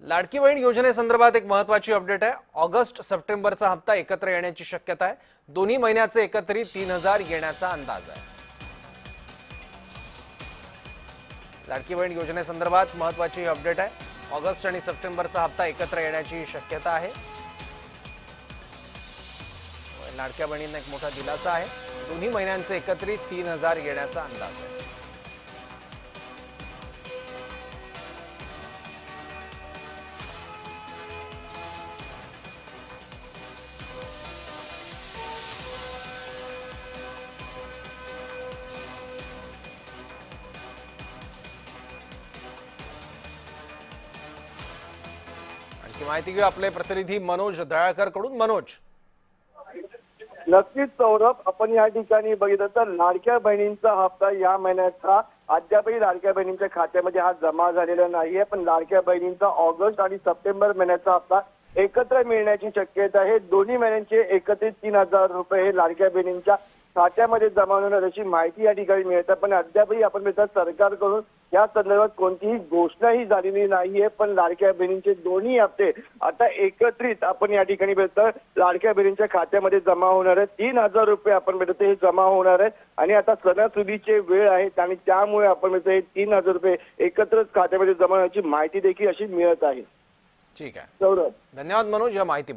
लाडकी बहीण योजनेसंदर्भात एक महत्त्वाची अपडेट आहे। ऑगस्ट सप्टेंबरचा हप्ता एकत्र येण्याची शक्यता आहे। दोन्ही महिन्याचे एकत्रित 3000 येण्याचा अंदाज आहे। लाडकी बहीण योजनेसंदर्भात महत्त्वाची अपडेट आहे। ऑगस्ट आणि सप्टेंबरचा हप्ता एकत्र येण्याची शक्यता आहे। लाडक्या बहिणींना एक मोठा दिलासा आहे। दोन्ही महिन्यांचे एकत्रित 3000 येण्याचा अंदाज आहे। आणखी माहिती घेऊ आपले प्रतिनिधी मनोज दयाळकर कडून। मनोज, नक्कीच सौरभ, आपण या ठिकाणी बघितलं तर लाडक्या बहिणींचा हप्ता या महिन्याचा अद्यापही लाडक्या बहिणींच्या खात्यामध्ये हा जमा झालेला नाहीये, पण लाडक्या बहिणींचा ऑगस्ट आणि सप्टेंबर महिन्याचा हप्ता एकत्र मिळण्याची शक्यता आहे। दोन्ही महिन्यांचे एकत्रित 3000 रुपये हे लाडक्या बहिणींच्या खात्यामध्ये जमा होणार अशी माहिती या ठिकाणी मिळते। पण अद्यापही आपण बघितलं सरकारकडून या संदर्भात कोणतीही घोषणाही झालेली नाहीये, पण लाडक्या बहिणींचे दोन्ही हप्ते आता एकत्रित आपण या ठिकाणी बघितलं लाडक्या बहिणींच्या खात्यामध्ये जमा होणार आहेत। 3000 रुपये आपण बघितलं हे जमा होणार आहेत आणि आता सणासुदीचे वेळ आहे आणि त्यामुळे आपण बघितलं हे 3000 रुपये एकत्रच खात्यामध्ये जमा होण्याची माहिती देखील अशी मिळत आहे। ठीक आहे सौरभ, धन्यवाद मनोज या माहितीबद्दल।